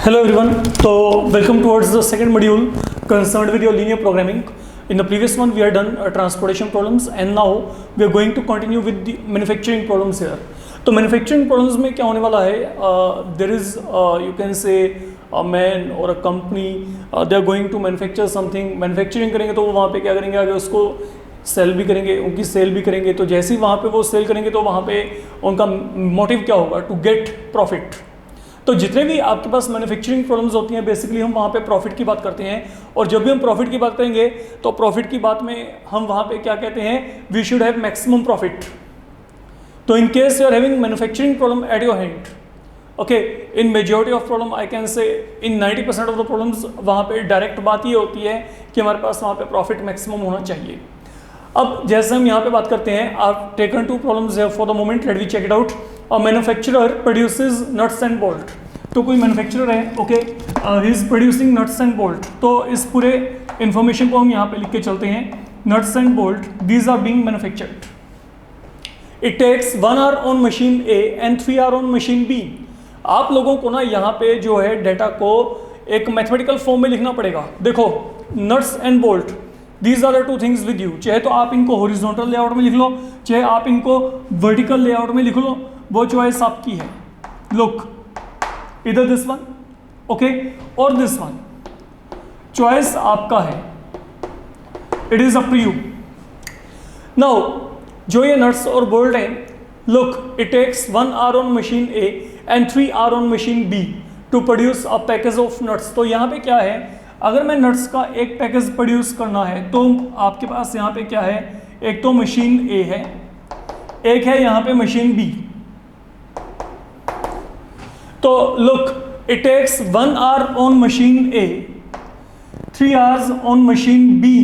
Hello everyone. So welcome towards the second module concerned with your linear programming. In the previous one we had done transportation problems and now we are going to continue with the manufacturing problems here. तो manufacturing problems में क्या होने वाला है? There is you can say a man or a company they are going to manufacture something. Manufacturing करेंगे तो वो वहाँ पे क्या करेंगे, आगे उसको सेल भी करेंगे, उनकी सेल भी करेंगे. तो जैसे ही वहाँ पे वो सेल करेंगे तो वहाँ पे उनका मोटिव क्या होगा? To get profit. तो जितने भी आपके पास मैन्युफैक्चरिंग प्रॉब्लम्स होती हैं बेसिकली हम वहाँ पे प्रॉफिट की बात करते हैं. और जब भी हम प्रॉफिट की बात करेंगे तो प्रॉफिट की बात में हम वहाँ पे क्या कहते हैं? We should have maximum profit. तो in case you are having manufacturing problem at your hand, okay, in majority of problem I can say in 90% of the problems वहाँ पे डायरेक्ट बात ये होती है कि हमारे पास वहाँ पे प्रॉफिट मैक्सिमम होना चाहिए. अब जैसे हम यहाँ पे बात करते हैं, आप taken two problems for the moment, let we check it out. A manufacturer produces nuts and bolt. तो कोई मैन्युफैक्चरर है, okay, he is producing nuts and bolt. तो इस पूरे इंफॉर्मेशन को हम यहाँ पे लिख के चलते हैं. Nuts and bolt, these are being manufactured. It takes 1 hour on machine A and 3 hour on machine B. आप लोगों को ना यहाँ पे जो है डाटा को एक मैथमेटिकल फॉर्म में लिखना पड़ेगा. देखो, nuts and bolt, these are the two things with you. चाहे तो आप इनको हॉरिजॉन्टल लेआउट में लिख लो, चाहे आप इनको वर्टिकल लेआउट में लिख लो, वो चॉइस आपकी है. लुक, इधर दिस वन, ओके, और दिस वन, चॉइस आपका है. It is up to you. Now जो ये नट्स और बोल्ट है, look, it takes 1 hour on machine A and 3 hour on machine B to produce a package of nuts. तो यहाँ पे क्या है, अगर मैं नट्स का एक पैकेज प्रोड्यूस करना है तो आपके पास यहाँ पे क्या है, एक तो मशीन ए है, एक है यहाँ पे मशीन बी. तो look, it takes 1 hour on machine A, 3 hours on machine B,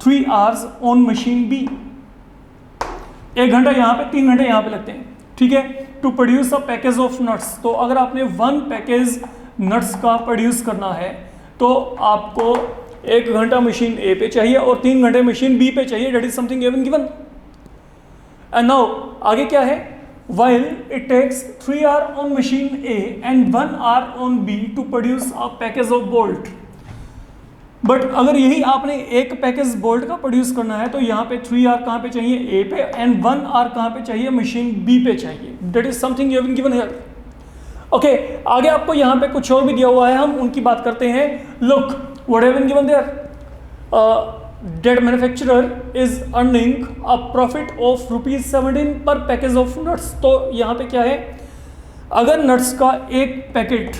3 hours on machine B. 1 घंटा यहाँ पे, 3 घंटे यहाँ पे लगते हैं, ठीक है, to produce a package of nuts. तो अगर आपने 1 पैकेज नट्स का प्रोड्यूस करना है तो आपको 1 घंटा मशीन ए पे चाहिए और 3 घंटे मशीन बी पे चाहिए. That is something given. And now आगे क्या है, while it takes 3 hour on machine A and 1 hour on B to produce a package of bolt. But अगर यही आपने एक पैकेज बोल्ट का प्रोड्यूस करना है तो यहाँ पे 3 hour कहाँ पे चाहिए, ए पे, एंड 1 hour कहाँ पे चाहिए, मशीन बी पे चाहिए. That is something you have been given here. Okay, आगे आपको यहाँ पे कुछ और भी दिया हुआ है, हम उनकी बात करते हैं. Look, what have been given there, that manufacturer is earning a profit of ₹17 per package of nuts. तो यहाँ पे क्या है, अगर नट्स का एक पैकेट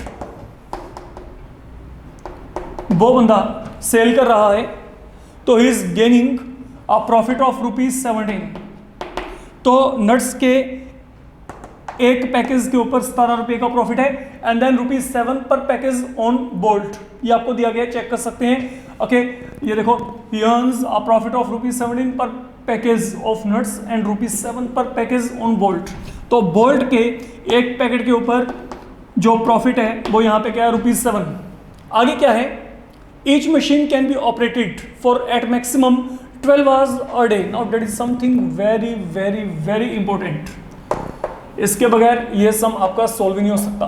वो बंदा सेल कर रहा है तो he is gaining a profit of ₹17. तो नट्स के एक पैकेज के ऊपर 17 रुपये का प्रॉफिट है एंड देन ₹7 पर पैकेज ऑन बोल्ट. ये आपको दिया गया, चेक कर सकते हैं. ओके, ये देखो, he earns a profit of ₹17 पर पैकेज ऑफ नट्स एंड ₹7 पर पैकेज ऑन बोल्ट. तो बोल्ट के एक पैकेट के ऊपर जो प्रॉफिट है वो यहाँ पे क्या है, ₹7. आगे क्या है, each machine can be operated for at maximum 12 hours a day. Now that is something very very very important. इसके बगैर ये सम आपका सॉल्व नहीं हो सकता.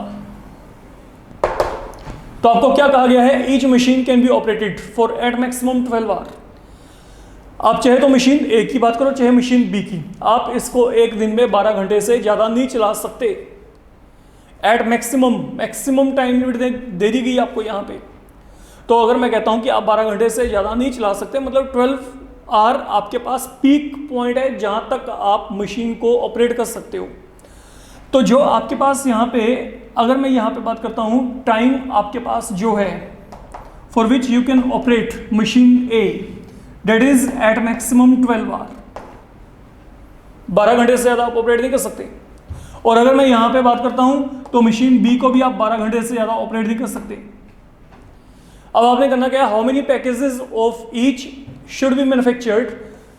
तो आपको क्या कहा गया है, each machine can be operated for at maximum 12 hour. आप चाहे तो मशीन ए की बात करो, चाहे मशीन बी की, आप इसको एक दिन में 12 घंटे से ज़्यादा नहीं चला सकते. एट मैक्सिमम टाइम लिमिट दे दी गई आपको यहाँ पे. तो अगर मैं कहता हूँ कि आप 12 घंटे से ज़्यादा नहीं चला सकते, मतलब 12 hour आपके पास पीक पॉइंट है जहाँ तक आप मशीन को ऑपरेट कर सकते हो. तो जो आपके पास यहाँ पे, अगर मैं यहाँ पे बात करता हूँ, टाइम आपके पास जो है for which you can operate machine A, that is at maximum 12 hour. 12 घंटे से ज़्यादा आप ऑपरेट नहीं कर सकते. और अगर मैं यहाँ पे बात करता हूँ तो मशीन बी को भी आप 12 घंटे से ज़्यादा ऑपरेट नहीं कर सकते. अब आपने करना क्या है, how many packages of each should be manufactured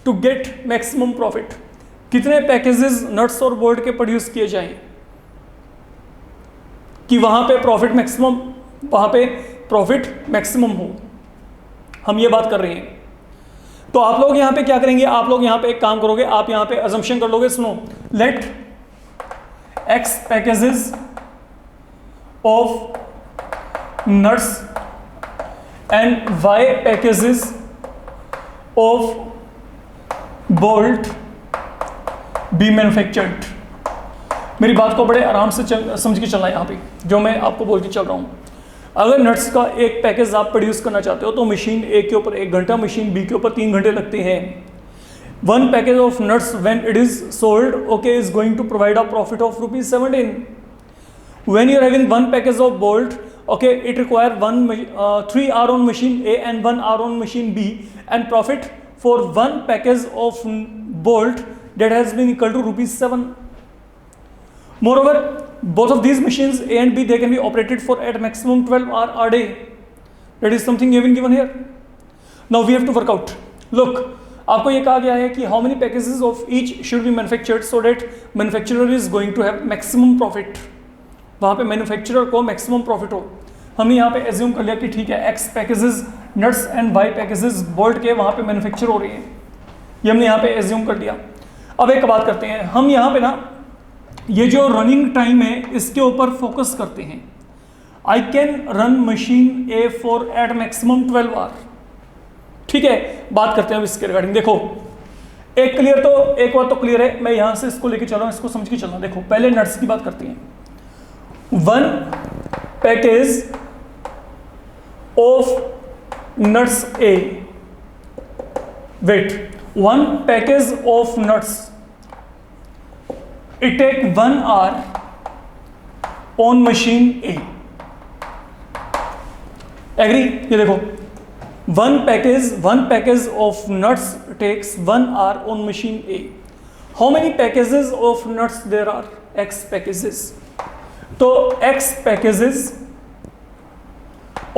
to get maximum profit. कितने पैकेजेस नट्स और बोल्ट के प्रोड्यूस किए जाएं कि वहां पे प्रॉफिट मैक्सिमम हो. हम ये बात कर रहे हैं. तो आप लोग यहां पे क्या करेंगे, आप लोग यहां पे एक काम करोगे, आप यहां पे अजम्पशन कर लोगे. सुनो, लेट x पैकेजेस of nuts and y packages of bolt be manufactured। मेरी बात को बड़े आराम से समझ के चलना है यहाँ पे, जो मैं आपको बोल के चल रहा हूँ। अगर नट्स का एक पैकेज आप प्रोड्यूस करना चाहते हो तो मशीन ए के ऊपर 1 घंटा, मशीन बी के ऊपर 3 घंटे लगते हैं। 1 package of nuts when it is sold, okay, is going to provide a profit of rupees 17। When you are having 1 package of bolt, okay, it require 3 hour on machine A and 1 hour on machine B, and profit for 1 package of bolt that has been equal to rupees 7। Moreover, both of these machines A and B, they can be operated for at maximum 12 hour a day। That is something given here। Now we have to work out। Look, आपको ये कहा गया है कि how many packages of each should be manufactured so that manufacturer is going to have maximum profit। वहाँ पे manufacturer को maximum profit हो। हमने यहाँ पे assume कर लिया कि ठीक है X packages nuts and Y packages bolt के वहाँ पे manufacture हो रही हैं, ये हमने यहाँ पे assume कर लिया। अब एक बात करते हैं, हम यहाँ पे ना ये जो रनिंग टाइम है इसके ऊपर फोकस करते हैं। I can run machine A for at maximum 12 hour. ठीक है, बात करते हैं अब इसके रिगार्डिंग। देखो एक बात तो क्लियर है, मैं यहां से इसको लेके चल रहा हूं, इसको समझ के चलना। देखो पहले नट्स की बात करते हैं। 1 package of nuts A, wait, 1 package of nuts it take 1 hour on machine A। Agree? ये देखो 1 package of nuts takes 1 hour on machine A। How many packages of nuts there are? X packages। तो X packages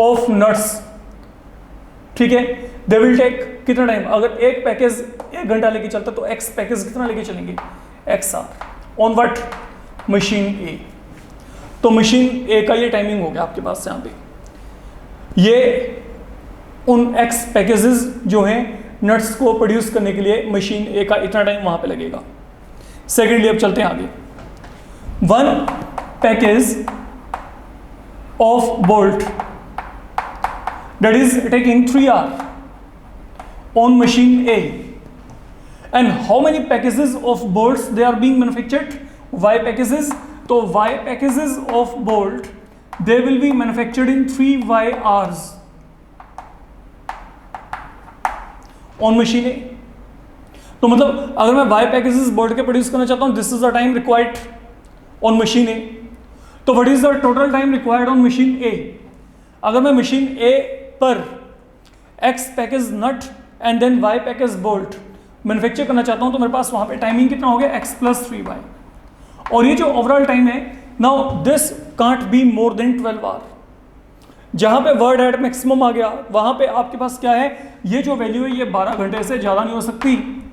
of nuts, ठीक है, they will take कितना time? अगर एक package 1 घंटा लेके चलता तो X पैकेज कितना लेके चलेंगे? X hour। On what? Machine A. तो मशीन ए का ये टाइमिंग हो गया आपके पास यहाँ पे। ये उन एक्स पैकेजेस जो हैं नट्स को प्रोड्यूस करने के लिए मशीन ए का इतना टाइम वहाँ पे लगेगा। सेकेंडली अब चलते हैं आगे। 1 package of bolt that is taking 3 hour on machine A. And how many packages of bolts they are being manufactured? Y packages। तो Y packages of bolt they will be manufactured in 3 hours on machine A। तो मतलब अगर मैं Y packages bolt के produce करना चाहता हूँ, this is the time required on machine A। तो what is the total time required on machine A? अगर मैं machine A पर X package nut and then Y package bolt manufacture करना चाहता हूं तो मेरे पास वहां पे टाइमिंग कितना हो गया? X + 3y। और ये जो ओवरऑल टाइम है, now this can't be more than 12 hour. जहां पे वर्ड एट मैक्सिमम आ गया वहां पे आपके पास क्या है? ये जो वैल्यू है ये 12 घंटे से ज़्यादा नहीं हो सकती।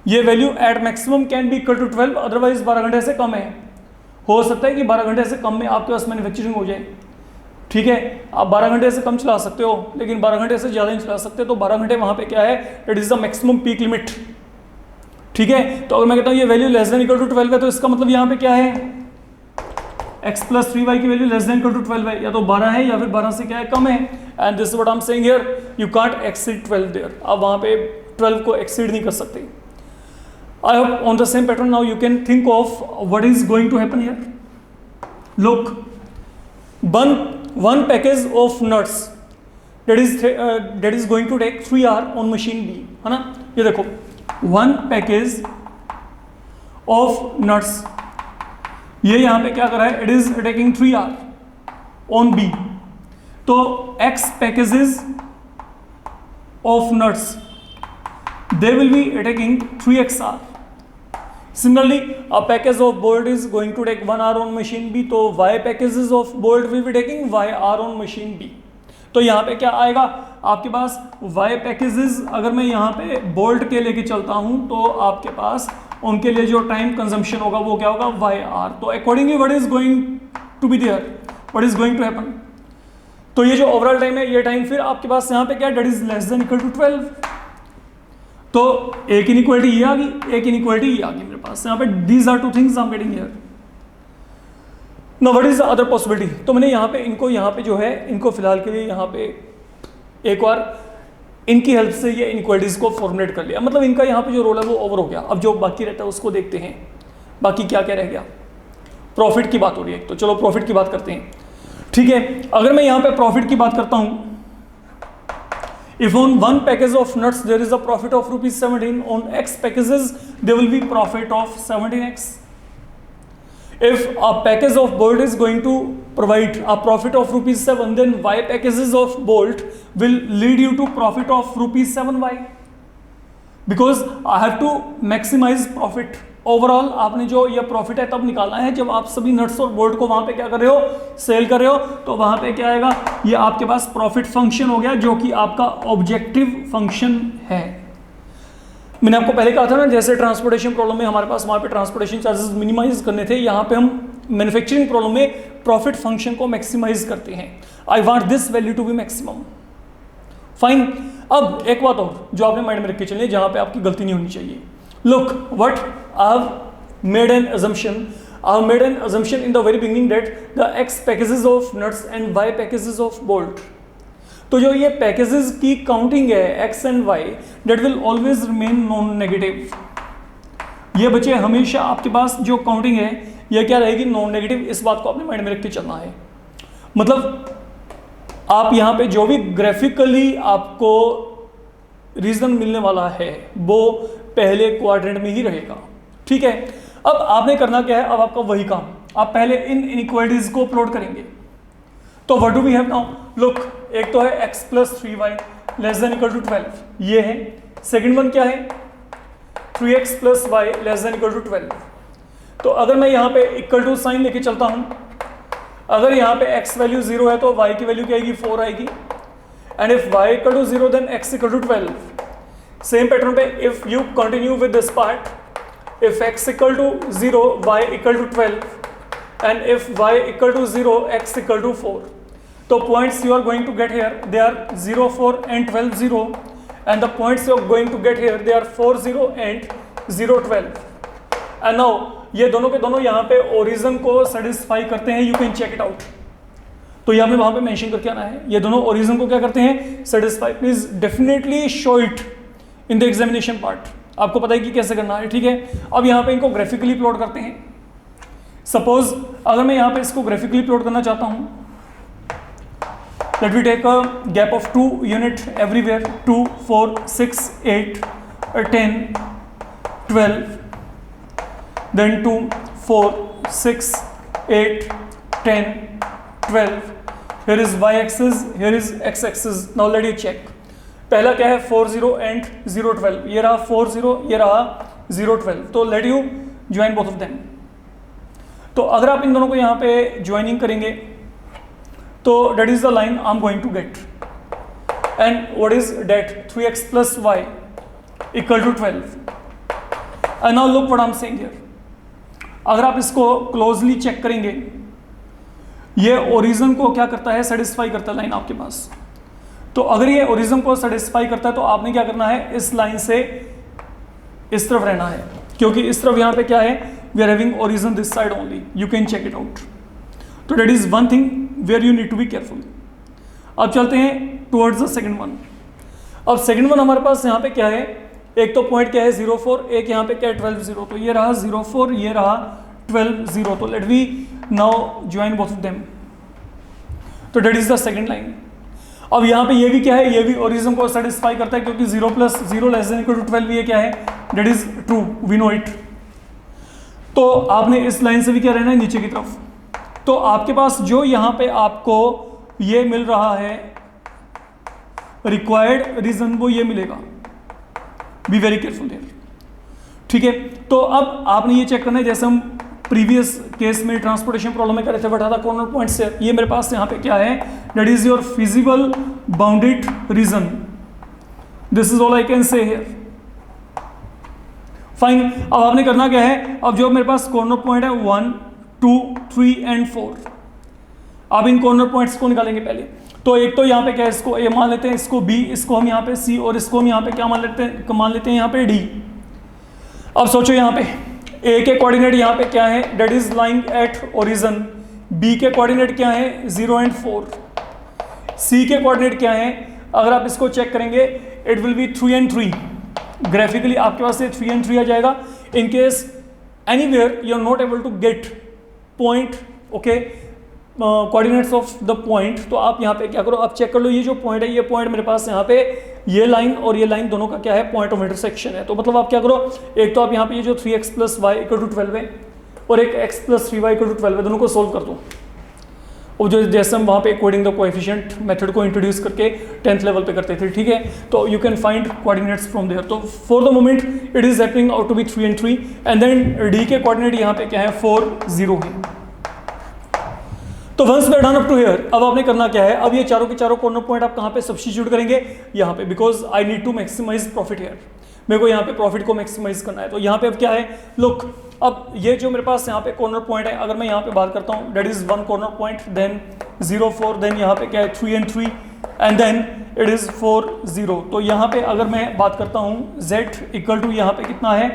ये value at maximum can be equal to 12, otherwise 12 घंटे से कम है। हो सकता है कि 12 घंटे से कम में आपके पास मैन्युफैक्चरिंग हो जाए। ठीक है, आप 12 घंटे से कम चला सकते हो लेकिन 12 घंटे से ज़्यादा नहीं चला सकते। तो 12 घंटे वहाँ पे क्या है? It is the maximum peak limit. ठीक है, तो अगर मैं कहता हूँ ये value less than equal to 12 है तो इसका मतलब यहाँ पे क्या है? X + 3y की value less than equal to 12 है, या तो 12 है या फिर 12 से क्या है? कम है। And this what I am saying here, you can't exceed 12 there. आप वहाँ पे 12 को एक्सीड नहीं कर सकते। I hope on the same pattern now you can think of what is going to happen here. Look, one package of nuts that is going to take 3 hour on machine B, है ना? ये देखो 1 package of nuts, ये यहाँ पे क्या कर रहा है? It is taking 3 hour on B। तो X packages of nuts they will be taking 3x hour। Similarly, a package of bolt is going to take 1 hour on machine B, तो Y packages of bolt will be taking Y hour on machine B। तो यहाँ पे क्या आएगा आपके पास? Y packages अगर मैं यहाँ पे बोल्ट के लेके चलता हूँ तो आपके पास उनके लिए जो टाइम कंजम्पशन होगा वो क्या होगा? Y hour। तो accordingly what is going to be there, what is going to happen? तो ये जो ओवरऑल टाइम है, ये टाइम फिर आपके पास यहाँ पे क्या है? That is less than equal to 12। तो एक इनइक्वालिटी ये आ गई, एक इनइक्वालिटी ये आ गई मेरे पास यहाँ पे। These are 2 things I am getting here. No what is the other possibility. तो मैंने यहाँ पे जो है इनको फिलहाल के लिए यहाँ पे एक बार इनकी हेल्प से ये इनइक्वालिटीज को फॉर्मुलेट कर लिया, मतलब इनका यहाँ पे जो रोल है वो ओवर हो गया। अब जो बाकी रहता है उसको देखते हैं, बाकी क्या क्या रह गया। प्रॉफिट की बात हो रही है, तो चलो प्रॉफिट की बात करते हैं। ठीक है, अगर मैं यहाँ पे प्रॉफिट की बात करता हूँ, if on one package of nuts there is a profit of rupees 17, on X packages there will be profit of 17x. If a package of bolt is going to provide a profit of rupees 7, then Y packages of bolt will lead you to profit of rupees 7y, because I have to maximize profit. Overall आपने जो ये profit है तब निकालना है जब आप सभी नट्स और बोल्ट को वहां पे क्या कर रहे हो, सेल कर रहे हो, तो वहां पे क्या आएगा, ये आपके पास प्रॉफिट फंक्शन हो गया, जो कि आपका ऑब्जेक्टिव फंक्शन है। मैंने आपको पहले कहा था ना, जैसे ट्रांसपोर्टेशन प्रॉब्लम में हमारे पास वहां पे ट्रांसपोर्टेशन चार्जेस मिनिमाइज करने थे, यहाँ पे हम मैन्युफैक्चरिंग प्रॉब्लम में प्रॉफिट फंक्शन को मैक्सिमाइज करते हैं। I want this value to be maximum. Fine. अब एक बात और जो आपने माइंड में रख के चलिए, जहां पे आपकी गलती नहीं होनी चाहिए। Look, what I have made an assumption. I have made an assumption in the very beginning that the X packages of nuts and Y packages of bolt. तो जो ये packages की counting है X and Y, that will always remain non-negative. ये बच्चे हमेशा आपके पास जो counting है ये क्या रहेगी, non-negative। इस बात को अपने माइंड में रख के चलना है। मतलब आप यहाँ पे जो भी ग्राफिकली आपको रीजन मिलने वाला है वो पहले क्वाड्रेंट में ही रहेगा। ठीक है, अब आपने करना क्या है, अब आपका वही काम, आप पहले इन इनइक्वालिटीज को प्लॉट करेंगे। तो what do we have now, look, एक तो है x + 3y ≤ 12, ये है। सेकंड वन क्या है, 3x + y ≤ 12। तो अगर मैं यहाँ पे इक्वल टू साइन लेके चलता हूँ, अगर यहाँ पे x वैल्यू 0 है तो y की वैल्यू क्या आएगी, 4 आएगी। And if y = 0 then x = 12। Same pattern पे if you continue with this part, if x = 0 y = 12 and if y = 0 x = 4, तो points you are going to get here they are 0 4 and 12 0, and the points you are going to get here they are 4 0 and 0 12। And now ये दोनों के दोनों यहाँ पे origin को satisfy करते हैं, you can check it out. तो ये हमें वहां पे मेंशन करके आना है, ये दोनों ओरिजिन को क्या करते हैं, satisfy. Please definitely show it in the examination part, आपको पता है कि कैसे करना है। ठीक है, अब यहाँ पे इनको ग्राफिकली प्लॉट करते हैं। सपोज अगर मैं यहाँ पे इसको ग्राफिकली प्लॉट करना चाहता हूँ, let we take a gap of 2 unit everywhere, 2 4 6 8 10 12, then 2 4 6 8 10 12, here is y axis, here is x axis. Now let you check. पहला क्या है, 4 0 and 0 12, ये रहा 4 0, ये रहा 0 12। तो let you join both of them। तो अगर आप इन दोनों को यहाँ पे ज्वाइनिंग करेंगे तो that is the line I'm going to get, and what is that, 3x + y = 12। and now look what I'm saying here। अगर आप इसको क्लोजली चेक करेंगे, ये ओरिजिन को क्या करता है, सेटिस्फाई करता है लाइन आपके पास। तो अगर ये ओरिजिन को सेटिस्फाई करता है तो आपने क्या करना है, इस लाइन से इस तरफ रहना है, क्योंकि इस तरफ यहाँ पे क्या है, we are having origin this side only, you can check it out. तो that is one thing where you need to be careful. अब चलते हैं टुवर्ड्स द सेकंड वन। अब सेकंड वन हमारे पास यहाँ पे क्या है, एक तो पॉइंट क्या है 0 4, एक यहाँ पे क्या है 12 0। तो ये रहा 0 4, ये रहा 12 0। तो let we now join both of them. तो that is the second line. अब यहाँ पे ये भी क्या है, ये भी ओरिजिन को सेटिस्फाई करता है, क्योंकि 0 + 0 ≤ 12 ये क्या है, that is true, we know it. तो आपने इस लाइन से भी क्या रहना है, नीचे की तरफ। तो आपके पास जो यहाँ पे आपको ये मिल रहा है रिक्वायर्ड रीजन, वो ये मिलेगा। Be very careful there. ठीक है, तो अब आपने ये चेक करना है, जैसे हम प्रीवियस केस में ट्रांसपोर्टेशन प्रॉब्लम में करे थे, बता था कॉर्नर पॉइंट से, ये मेरे पास यहाँ पे क्या है, that is your feasible bounded reason. This is all I can say here. Fine. अब आपने करना क्या है, अब जो मेरे पास कॉर्नर पॉइंट है 1 2 3 एंड 4, अब इन कॉर्नर पॉइंट्स को निकालेंगे पहले। तो एक तो यहाँ पे क्या है, इसको ए मान लेते हैं, इसको बी, इसको हम यहाँ पे सी, और इसको हम यहाँ पे क्या मान लेते हैं यहाँ पे डी। अब सोचो यहाँ पे ए के कोऑर्डिनेट यहाँ पे क्या है, that is lying at origin, B के कोऑर्डिनेट क्या है 0 एंड 4, सी के कोऑर्डिनेट क्या है, अगर आप इसको चेक करेंगे it will be 3 and 3, graphically आपके पास ये 3 एंड 3 आ जाएगा। In case anywhere you are not able to get point, okay, coordinates of the point, तो आप यहाँ पे क्या करो, आप चेक कर लो ये जो पॉइंट है, ये पॉइंट मेरे पास यहाँ पे ये लाइन और ये लाइन दोनों का क्या है, पॉइंट ऑफ इंटरसेक्शन है। तो मतलब आप क्या करो, एक तो आप यहाँ पे ये जो 3x + y = 12 है और एक x + 3y = 12 है, दोनों को सोल्व कर दो। और जो जैसे हम वहाँ पे कोडिंग द कोएफिशिएंट मेथड को इंट्रोड्यूस करके 10th लेवल पे करते थे, ठीक है, तो you can find coordinates from there. तो for the moment it is happening out to be 3 and 3 and then D के कोऑर्डिनेट यहाँ पे क्या है 4 0 है। तो once we are done up to here, अब आपने करना क्या है, अब ये चारों के चारों कॉर्नर पॉइंट आप कहाँ पे सब्स्टिट्यूट करेंगे, यहाँ पे, because I need to maximize profit here, मेरे को यहाँ पे प्रॉफिट को मैक्सिमाइज करना है। तो यहाँ पे अब क्या है, लुक, अब ये जो मेरे पास यहाँ पे कॉर्नर पॉइंट है, अगर मैं यहाँ पे बात करता हूँ, that is 1 corner point, then 0 4, then यहाँ पे क्या है 3 and 3 and then it is 4 0। तो यहाँ पे अगर मैं बात करता हूँ z = यहाँ पे कितना है,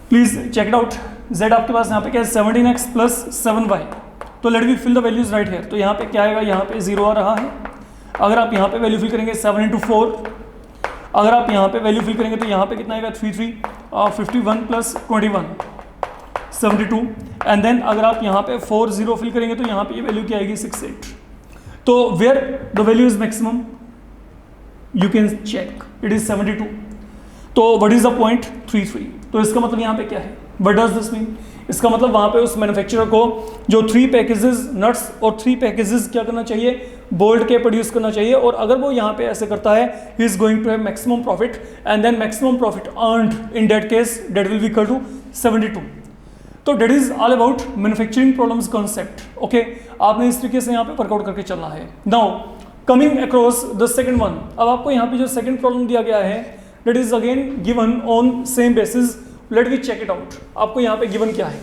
please check it out, z आपके पास यहाँ पे क्या है 17x + 7y। तो let me fill the values right here. तो यहाँ पे क्या आएगा, यहाँ पे 0 आ रहा है, अगर आप यहाँ पे वैल्यू फिल करेंगे 7 × 4, अगर आप यहाँ पे वैल्यू फिल करेंगे तो यहाँ पे कितना आएगा 3 3 51 + 21 72 एंड देन अगर आप यहाँ पे 4 0 फिल करेंगे तो यहाँ पे ये वैल्यू क्या आएगी 6 8। तो where the value is maximum you can check, it is 72। तो व्हाट इज द पॉइंट 3 3। तो इसका मतलब यहाँ पे क्या है, व्हाट डज दिस मीन, इसका मतलब वहाँ पे उस मैन्युफैक्चरर को जो 3 पैकेजेस नट्स और 3 पैकेजेस क्या करना चाहिए, बोल्ट के प्रोड्यूस करना चाहिए, और अगर वो यहाँ पे ऐसे करता है he is going to have maximum profit and then maximum profit earned in that case that will be equal to 72। तो that is all about manufacturing problems concept, okay, आपने इस तरीके से यहाँ पे वर्कआउट करके चलना है। Now coming across the second one, अब आपको यहाँ पे जो सेकंड प्रॉब्लम दिया गया है that is again given on same basis, let we check it out. आपको यहाँ पे गिवन क्या है,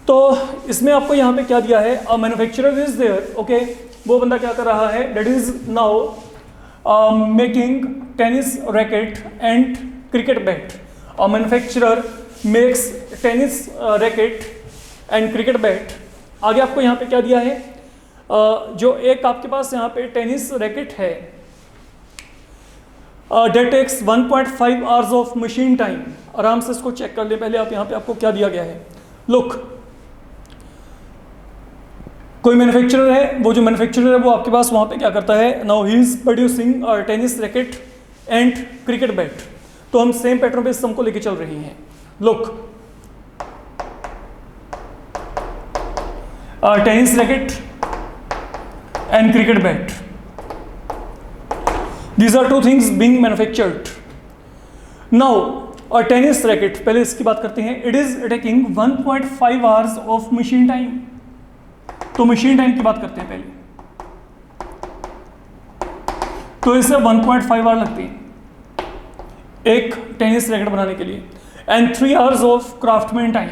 तो इसमें आपको यहाँ पे क्या दिया है, a manufacturer is there, okay, वो बंदा क्या कर रहा है, that is now making tennis racket and cricket bat. A manufacturer makes tennis racket and cricket bat. आगे आपको यहाँ पे क्या दिया है, जो एक आपके पास यहाँ पे टेनिस रैकेट है that takes 1.5 hours of machine time। आराम से इसको चेक कर ले पहले आप, यहाँ पे आपको क्या दिया गया है, लुक, कोई मैन्युफैक्चरर है, वो जो मैन्युफैक्चरर है वो आपके पास वहाँ पे क्या करता है, now he is producing tennis racket and cricket bat. तो हम सेम पैटर्न पे इस सम को लेके चल रहे हैं, look, tennis racket and cricket bat, these are two things being manufactured। now a tennis racket, पहले इसकी बात करते हैं, it is taking 1.5 hours of machine time। तो machine time की बात करते हैं पहले, तो इसे 1.5 आवर लगती है एक टेनिस रैकेट बनाने के लिए, and 3 hours of craftsman time.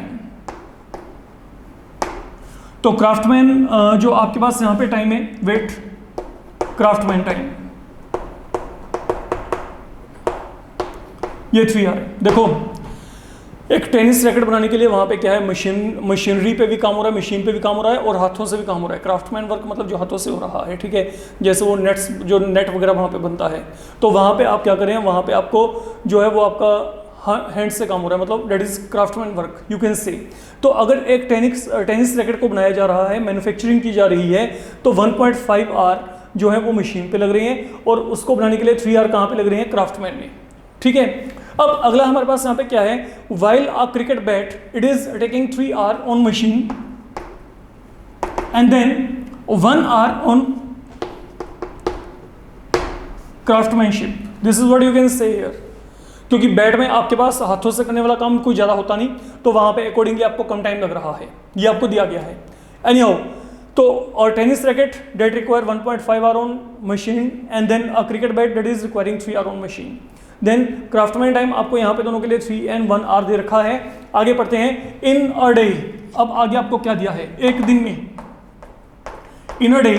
तो क्राफ्टमैन जो आपके पास यहाँ पे टाइम है, वेट, क्राफ्टमैन टाइम ये 3 आवर है। देखो एक टेनिस रैकेट बनाने के लिए वहाँ पे क्या है, मशीनरी पे भी काम हो रहा है, मशीन पे भी काम हो रहा है और हाथों से भी काम हो रहा है। क्राफ्टमैन वर्क मतलब जो हाथों से हो रहा है, ठीक है, जैसे वो नेट्स, जो नेट वगैरह वहाँ पे बनता है, तो वहाँ पे आप क्या करें, वहाँ पे आपको जो है वो आपका हैंड से काम हो रहा है, मतलब that is craftsman work you can say. तो अगर एक टेनिस रैकेट को बनाया जा रहा है, मैन्युफैक्चरिंग की जा रही है, तो 1.5 आवर जो है वो मशीन पे लग रही हैं और उसको बनाने के लिए 3 आवर कहाँ पे लग रहे हैं, क्राफ्टमैन में, ठीक है। अब अगला हमारे पास यहाँ पे क्या है, while a cricket bat it is taking 3 hour on machine and then 1 hour on craftsmanship. This is what you can say here, क्योंकि बैट में आपके पास हाथों से करने वाला काम कोई ज़्यादा होता नहीं, तो वहाँ पे अकॉर्डिंगली आपको कम टाइम लग रहा है, ये आपको दिया गया है। एनीहाउ, तो और tennis racket that require 1.5 hour on machine and then a cricket bat that is requiring 3 hour on machine. Then craftsman time आपको यहाँ पे दोनों के लिए 3 and 1 आवर दे रखा है। आगे पढ़ते हैं, इन अ डे, अब आगे आपको क्या दिया है, एक दिन में, in a day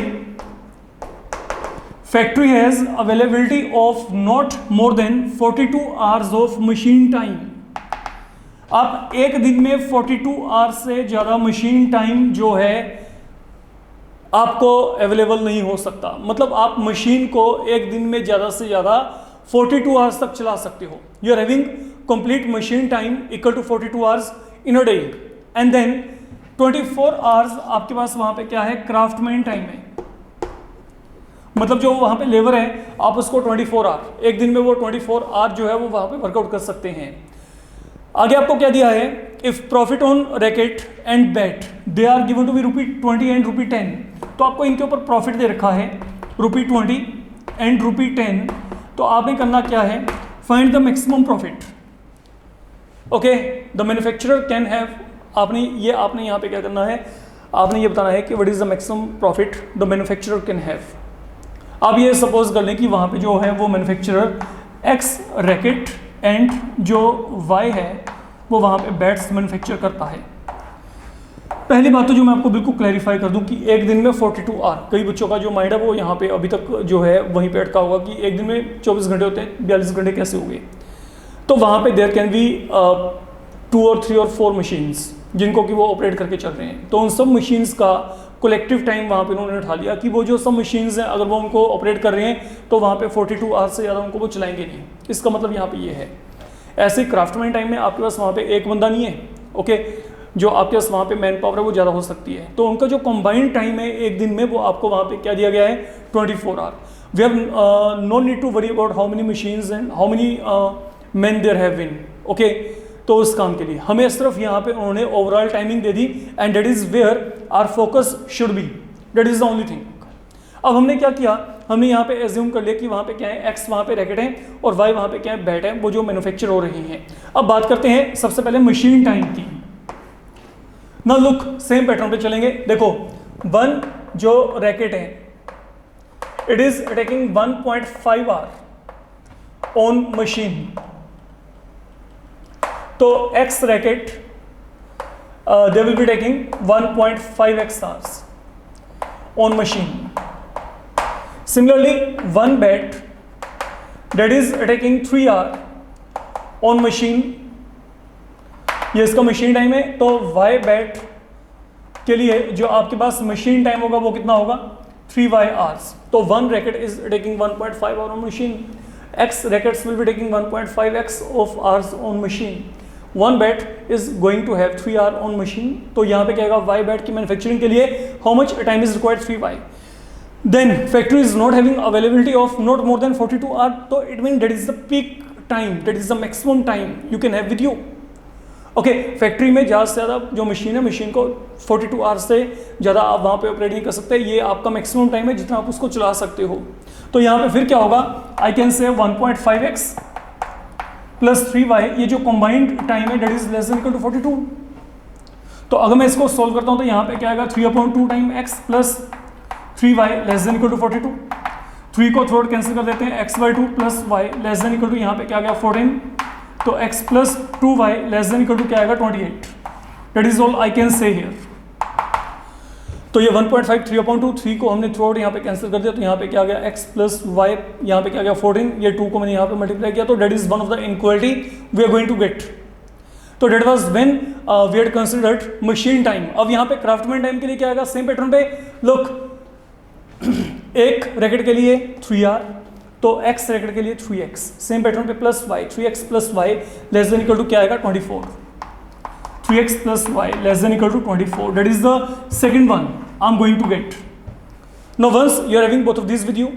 factory has availability of not more than 42 hours of machine time. आप एक दिन में 42 आवर्स से ज़्यादा मशीन टाइम जो है आपको अवेलेबल नहीं हो सकता। मतलब आप मशीन को एक दिन में ज़्यादा से ज़्यादा 42 आवर्स तक चला सकते हो। You are having complete machine time equal to 42 hours in a day, and then 24 hours आपके पास वहाँ पे क्या है, क्राफ्टमैन टाइम है। मतलब जो वहाँ पे लेबर है आप उसको 24 आवर, एक दिन में वो 24 आवर जो है वो वहाँ पे वर्कआउट कर सकते हैं। आगे आपको क्या दिया है, if profit on racket and bat they are given to be ₹20 and ₹10, तो आपको इनके ऊपर प्रॉफिट दे रखा है ₹20 एंड ₹10। तो आपने करना क्या है, find the maximum profit. Okay, the manufacturer can have, आपने यहाँ पे क्या करना है, आपने ये बताना है कि what is the maximum profit the manufacturer can have. आप ये सपोज कर लें कि वहाँ पे जो है वो मैन्युफैक्चरर एक्स रैकेट एंड जो वाई है वो वहाँ पे बैट्स मैन्युफैक्चर करता है। पहली बात तो जो मैं आपको बिल्कुल क्लैरिफाई कर दूं कि एक दिन में 42 आवर, कई बच्चों का जो माइंड है वो यहाँ पे अभी तक जो है वहीं पे अटका होगा कि एक दिन में 24 घंटे होते हैं, 42 घंटे कैसे हो गए। तो वहाँ पे देयर कैन बी 2 और 3 और 4 मशीन्स जिनको कि वो ऑपरेट करके चल रहे हैं। तो उन सब मशीन्स का कलेक्टिव टाइम वहाँ पे उन्होंने उठा लिया कि वो जो सब मशीन्स हैं अगर वो उनको ऑपरेट कर रहे हैं तो वहाँ पे 42 आवर्स से ज़्यादा उनको वो चलाएंगे नहीं। इसका मतलब यहाँ पे ये है। ऐसे क्राफ्टमैन टाइम में आपके पास वहाँ पे एक बंदा नहीं है, ओके, जो आपके पास वहाँ पे मैन पावर है वो ज़्यादा हो सकती है। तो उनका जो कंबाइंड टाइम है एक दिन में वो आपको वहाँ पे क्या दिया गया है, 24 hour. We have no need to worry about how many machines and how many man there have been, okay. तो उस काम के लिए हमें सिर्फ यहाँ पे उन्होंने ओवरऑल टाइमिंग दे दी, and that is where our focus should be, that is the only thing. अब हमने क्या किया, हमने यहाँ पे एज्यूम कर लिया कि वहाँ पे क्या है, एक्स वहाँ पे रैकेट है और वाई वहाँ पे क्या है, बैट है, वो जो मैन्युफैक्चर हो रही हैं। अब बात करते हैं सबसे पहले मशीन टाइम की। ना लुक, सेम पैटर्न पे चलेंगे। देखो, वन जो रैकेट है it is taking 1.5 hour on machine. तो X racket they will be taking 1.5x hours on machine. Similarly, one bat that is taking 3 hour on machine, ये इसका मशीन टाइम है। तो y बैट के लिए जो आपके पास मशीन टाइम होगा वो कितना होगा, 3y hours। तो one racket is taking 1.5 hour on machine, x rackets will be taking 1.5x of hours on machine. One bat is going to have 3 hour on machine. तो यहाँ पे क्या आएगा, वाई बैट की मैन्युफैक्चरिंग के लिए how much time is required, 3y। Then factory is not having availability of not more than 42 hour. तो it mean that is the peak time, that is the maximum time you can have with you, okay. Factory में ज़्यादा से ज़्यादा जो machine है, machine को 42 hours से ज़्यादा आप वहाँ पे ऑपरेट नहीं कर सकते। ये आपका मैक्सिमम टाइम है जितना आप उसको चला सकते हो। तो यहाँ पे फिर क्या होगा, आई कैन से 1.5x प्लस 3y, ये जो कंबाइंड टाइम है that is less than equal to 42। तो अगर मैं इसको सोल्व करता हूँ तो यहाँ पे क्या आएगा, 3/2 time x plus 3y less than equal to 42। 3 को थोड़ा कैंसिल कर देते हैं, x/2 plus y less than equal to यहाँ पे क्या आ गया 14। तो x plus 2y less than equal to क्या आएगा 28। That is all I can say here. तो ये 1.5 3/2, 3 को हमने थ्रू आउट यहाँ पे कैंसिल कर दिया। तो यहाँ पे क्या आ गया x प्लस y, यहाँ पे क्या आ गया 14, ये 2 को मैंने यहाँ पे मल्टीप्लाई किया। तो that is one of the inequality we are going to get. तो that was when we had considered machine time. अब यहाँ पे क्राफ्टमैन टाइम के लिए क्या आएगा, सेम पैटर्न पे लुक, एक रैकेट के लिए 3 आवर, तो x रैकेट के लिए 3x, सेम पैटर्न पे plus y, 3x plus y less than equal to क्या आएगा 24। 3x plus y less than equal to 24. That is the second one I'm going to get. Now once you are having both of these with you,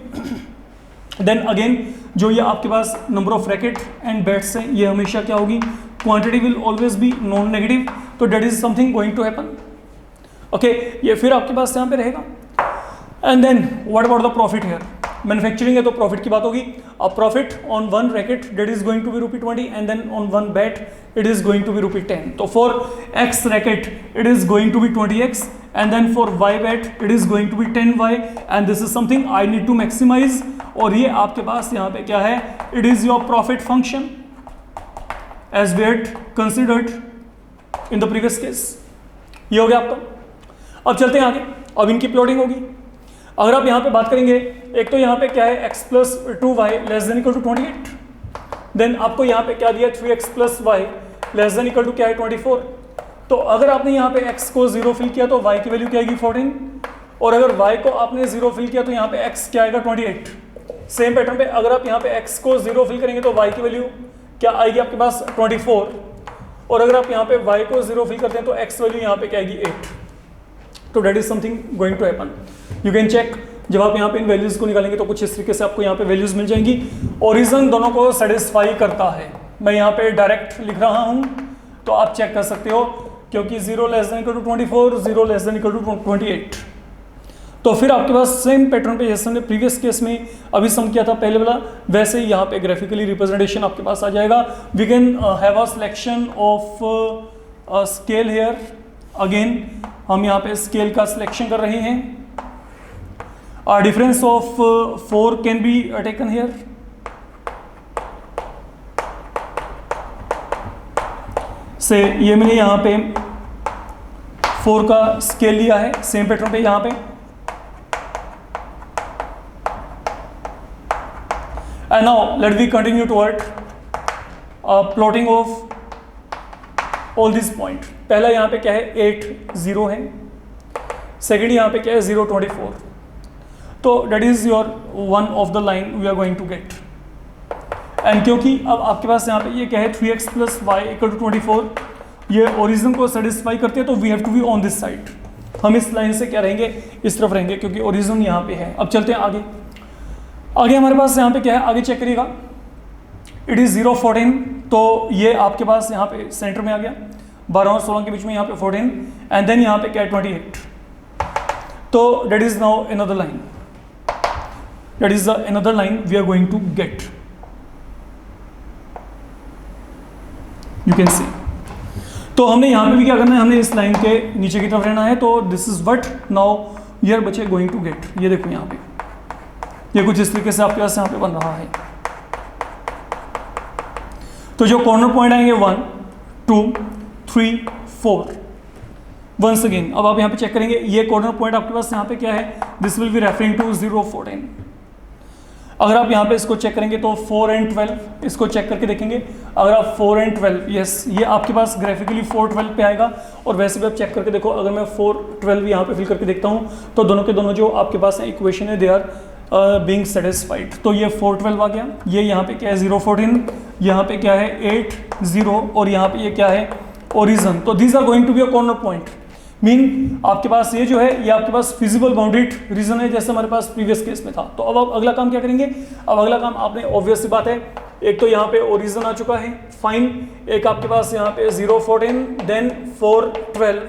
then again जो ये आपके पास number of racket and bats है, ये हमेशा क्या होगी, quantity will always be non-negative. तो that is something going to happen. Okay, ये फिर आपके पास यहाँ पे रहेगा. And then what about the profit here? Manufacturing है तो प्रॉफिट की बात होगी। अब profit on one racket that is going to be ₹20 and then on one bat it is going to be ₹10। तो for X racket it is going to be 20x and then for Y bat it is going to be 10y and this is something I need to maximise. और ये आपके पास यहाँ पे क्या है, it is your profit function as we had considered in the previous case. ये हो गया आपका। अब चलते हैं आगे, अब इनकी प्लॉटिंग होगी। अगर आप यहाँ पे बात करेंगे, एक तो यहाँ पे क्या है x plus 2y less than equal to 28, then आपको यहाँ पे क्या दिया 3x plus y less than equal to क्या है 24। तो अगर आपने यहाँ पे x को 0 फिल किया तो y की वैल्यू क्या आएगी 14, और अगर y को आपने 0 फिल किया तो यहाँ पे x क्या आएगा 28। सेम पैटर्न पे अगर आप यहाँ पे x को 0 फिल करेंगे तो y की वैल्यू क्या आएगी आपके पास 24, और अगर आप यहाँ पे y को 0 फिल करते हैं तो x वैल्यू यहाँ पे क्या आएगी 8। तो that is something going to happen, you can check. जब आप यहाँ पे इन वैल्यूज को निकालेंगे तो कुछ इस तरीके से आपको यहाँ पे वैल्यूज मिल जाएंगी। ओरिजिन दोनों को सेटिस्फाई करता है, मैं यहाँ पे डायरेक्ट लिख रहा हूँ तो आप चेक कर सकते हो, क्योंकि 0 less than equal to 24, 0 less than equal to 28। तो फिर आपके पास सेम पैटर्न पे जैसे हमने प्रीवियस केस में अभी सम किया था पहले वाला, वैसे ही यहाँ पे ग्राफिकली रिप्रेजेंटेशन आपके पास आ जाएगा। We can have a selection of scale here. Again हम यहाँ पे स्केल का सिलेक्शन कर रहे हैं। Difference of 4 can be taken here. से ये मैंने यहाँ पे 4 का स्केल लिया है, सेम पैटर्न पे यहाँ पे। And now let we continue toward plotting of all this point. पहला यहाँ पे क्या है 8 0 है, सेकेंड यहाँ पे क्या है 0 24। तो that is your one of the line we are going to get. And क्योंकि अब आपके पास यहाँ पे ये क्या है 3x plus Y equal to 24, ये ओरिजिन को सेटिस्फाई करते हैं, तो we have to be on this side. हम इस लाइन से क्या रहेंगे, इस तरफ रहेंगे, क्योंकि ओरिजिन यहाँ पे है। अब चलते हैं आगे। आगे हमारे पास यहाँ पे क्या है, आगे चेक करिएगा, इट इज 0 14। तो ये आपके पास यहाँ पे सेंटर में आ गया, 12 और 16 के बीच में यहाँ पे 14, एंड देन यहाँ पे क्या है 28। तो that is now another line, that is the another line we are going to get, you can see। तो हमने यहाँ पे भी क्या करना है, हमने इस लाइन के नीचे की तरफ रहना है। तो this is what now we are बच्चे गोइंग टू गेट। ये देखो यहाँ पे ये कुछ इस तरीके से आपके पास यहाँ पे बन रहा है। तो जो कॉर्नर पॉइंट आएंगे 1 2 3 4। वंस अगेन अब आप यहाँ पे चेक करेंगे, ये कॉर्नर पॉइंट आपके पास यहाँ पे क्या है, this will be referring to 0 14। अगर आप यहाँ पे इसको चेक करेंगे तो 4 and 12, इसको चेक करके देखेंगे। अगर आप 4 and 12, यस ये आपके पास ग्राफिकली 4 12 पे आएगा। और वैसे भी आप चेक करके देखो, अगर मैं 4 12 यहाँ पे फिल करके देखता हूँ तो दोनों के दोनों जो आपके पास इक्वेशन है दे आर बीइंग सेटिस्फाइड। तो ये 4 12 आ गया, ये यहाँ पे क्या है 0 14, यहाँ पे क्या है 8 0, और यहाँ पे ये क्या है ओरिजिन। तो these are going to be a corner point. Mean आपके पास ये जो है, ये आपके पास फिजिबल बाउंडेड रीजन है, जैसे हमारे पास प्रीवियस केस में था। तो अब आप अगला काम क्या करेंगे, अब अगला काम आपने ऑब्वियस सी बात है, एक तो यहाँ पे ओरिजिन आ चुका है, फाइन। एक आपके पास यहाँ पे 0 14, देन 4 12,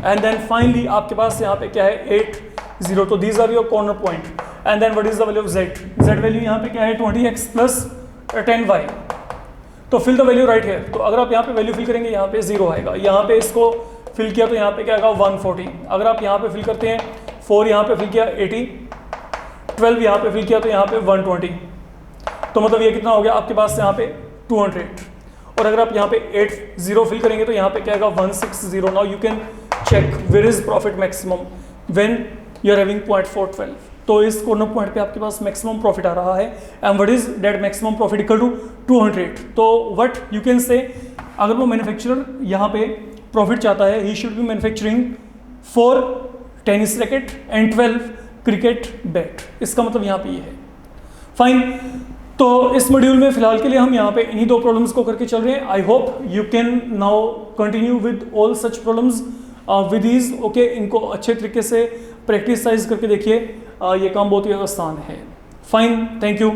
एंड देन फाइनली आपके पास यहाँ पे क्या है 8 0। तो these are your corner point. And then what is the value of z value यहाँ पे क्या है 20x प्लस 10y। तो फिल द वैल्यू राइट है। तो अगर आप यहाँ पे वैल्यू फिल करेंगे, यहाँ पे 0 आएगा, यहाँ पे इसको फिल किया तो यहाँ पे क्या आएगा 140। अगर आप यहाँ पे फिल करते हैं 4, यहाँ पे फिल किया 80, 12 यहाँ पे फिल किया तो यहाँ पे 120। तो मतलब ये कितना हो गया आपके पास यहाँ पे 200। और अगर आप यहाँ पे 8 0 फिल करेंगे तो यहाँ पे क्या आएगा 160। Now you can check where is profit maximum when you are having 0.412। तो इस कॉर्नर पॉइंट पे आपके पास मैक्सिमम प्रॉफिट आ रहा है। And what is that maximum profit equal to 200। तो व्हाट यू कैन से, अगर वो मैन्युफैक्चरर यहाँ पे प्रॉफिट चाहता है, he should be manufacturing 4 tennis racket and 12 cricket bat. इसका मतलब यहाँ पे ये है, फाइन। तो इस मॉड्यूल में फिलहाल के लिए हम यहाँ पे इन्हीं 2 प्रॉब्लम्स को करके चल रहे हैं। I hope you can now continue with all such problems with ease. Okay, इनको अच्छे तरीके से प्रैक्टिसाइज करके देखिए, ये काम बहुत ही आसान है। Fine, thank you.